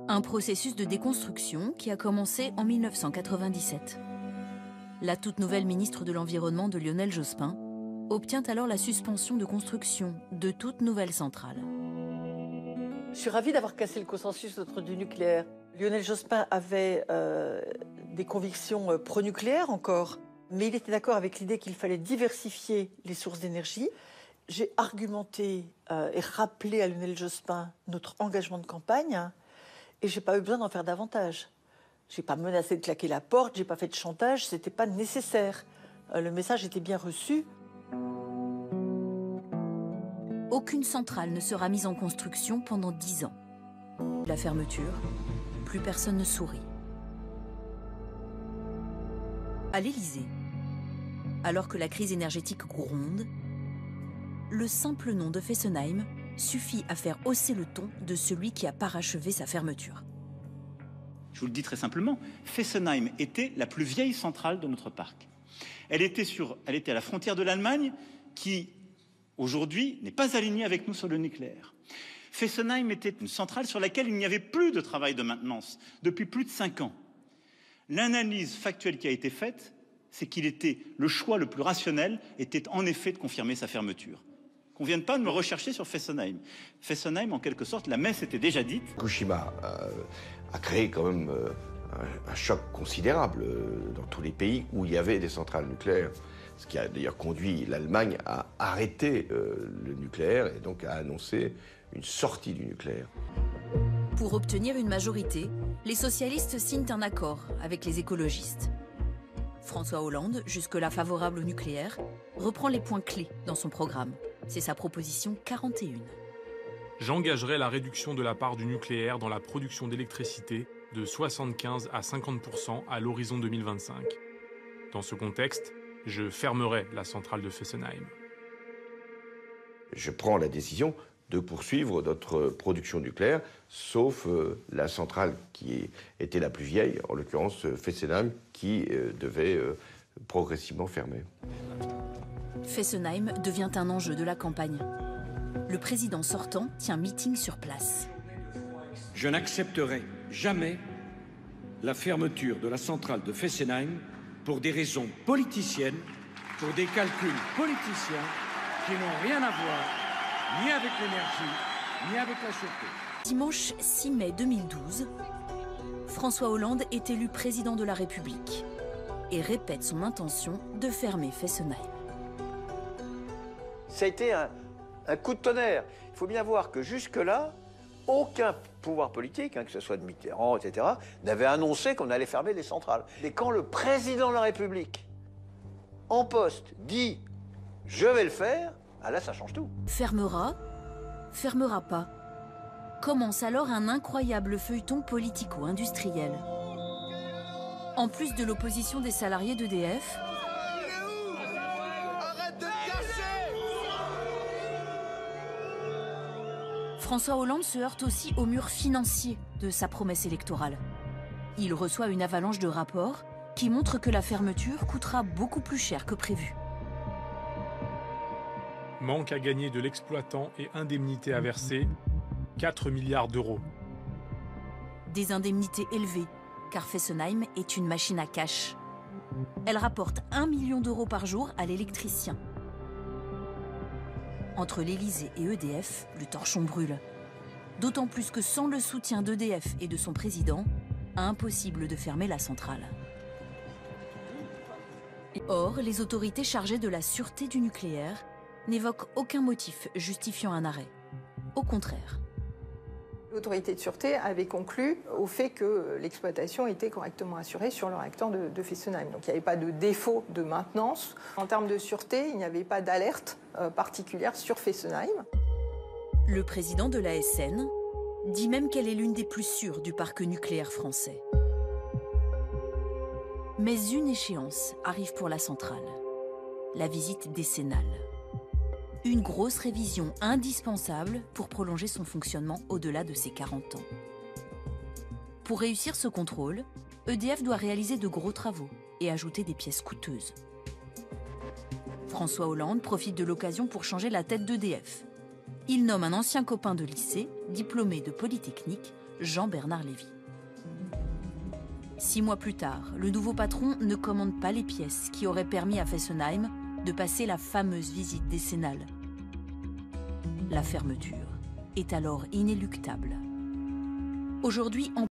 Un processus de déconstruction qui a commencé en 1997. La toute nouvelle ministre de l'Environnement de Lionel Jospin obtient alors la suspension de construction de toute nouvelle centrale. Je suis ravie d'avoir cassé le consensus autour du nucléaire. Lionel Jospin avait des convictions pro-nucléaires encore, mais il était d'accord avec l'idée qu'il fallait diversifier les sources d'énergie. J'ai argumenté et rappelé à Lionel Jospin notre engagement de campagne et je n'ai pas eu besoin d'en faire davantage. Je n'ai pas menacé de claquer la porte, je n'ai pas fait de chantage, ce n'était pas nécessaire. Le message était bien reçu. Aucune centrale ne sera mise en construction pendant 10 ans. La fermeture, plus personne ne sourit. À l'Élysée, alors que la crise énergétique gronde, le simple nom de Fessenheim suffit à faire hausser le ton de celui qui a parachevé sa fermeture. Je vous le dis très simplement, Fessenheim était la plus vieille centrale de notre parc. Elle était à la frontière de l'Allemagne, qui aujourd'hui n'est pas alignée avec nous sur le nucléaire. Fessenheim était une centrale sur laquelle il n'y avait plus de travail de maintenance depuis plus de 5 ans. L'analyse factuelle qui a été faite, c'est le choix le plus rationnel était en effet de confirmer sa fermeture. Qu'on ne vienne pas de me rechercher sur Fessenheim. Fessenheim, en quelque sorte, la messe était déjà dite. Fukushima a créé quand même un choc considérable dans tous les pays où il y avait des centrales nucléaires. Ce qui a d'ailleurs conduit l'Allemagne à arrêter le nucléaire et donc à annoncer une sortie du nucléaire. Pour obtenir une majorité, les socialistes signent un accord avec les écologistes. François Hollande, jusque-là favorable au nucléaire, reprend les points clés dans son programme. C'est sa proposition 41. J'engagerai la réduction de la part du nucléaire dans la production d'électricité de 75 à 50% à l'horizon 2025. Dans ce contexte, je fermerai la centrale de Fessenheim. Je prends la décision de poursuivre notre production nucléaire, sauf la centrale qui était la plus vieille, en l'occurrence Fessenheim, qui devait progressivement fermer. Fessenheim devient un enjeu de la campagne. Le président sortant tient meeting sur place. Je n'accepterai jamais la fermeture de la centrale de Fessenheim pour des raisons politiciennes, pour des calculs politiciens qui n'ont rien à voir ni avec l'énergie, ni avec la sûreté. Dimanche 6 mai 2012, François Hollande est élu président de la République et répète son intention de fermer Fessenheim. Ça a été un coup de tonnerre. Il faut bien voir que jusque-là, aucun pouvoir politique, que ce soit de Mitterrand, etc., n'avait annoncé qu'on allait fermer les centrales. Et quand le président de la République, en poste, dit « je vais le faire », là, ça change tout. Fermera pas. Commence alors un incroyable feuilleton politico-industriel. En plus de l'opposition des salariés d'EDF, François Hollande se heurte aussi au mur financier de sa promesse électorale. Il reçoit une avalanche de rapports qui montrent que la fermeture coûtera beaucoup plus cher que prévu. Manque à gagner de l'exploitant et indemnités à verser, 4 milliards d'euros. Des indemnités élevées, car Fessenheim est une machine à cash. Elle rapporte 1 million d'euros par jour à l'électricien. Entre l'Élysée et EDF, le torchon brûle. D'autant plus que sans le soutien d'EDF et de son président, impossible de fermer la centrale. Or, les autorités chargées de la sûreté du nucléaire n'évoquent aucun motif justifiant un arrêt. Au contraire. L'autorité de sûreté avait conclu au fait que l'exploitation était correctement assurée sur le réacteur de Fessenheim. Donc il n'y avait pas de défaut de maintenance. En termes de sûreté, il n'y avait pas d'alerte particulière sur Fessenheim. Le président de l'ASN dit même qu'elle est l'une des plus sûres du parc nucléaire français. Mais une échéance arrive pour la centrale, la visite décennale. Une grosse révision indispensable pour prolonger son fonctionnement au-delà de ses 40 ans. Pour réussir ce contrôle, EDF doit réaliser de gros travaux et ajouter des pièces coûteuses. François Hollande profite de l'occasion pour changer la tête d'EDF. Il nomme un ancien copain de lycée, diplômé de Polytechnique, Jean-Bernard Lévy. 6 mois plus tard, le nouveau patron ne commande pas les pièces qui auraient permis à Fessenheim de passer la fameuse visite décennale. La fermeture est alors inéluctable. Aujourd'hui,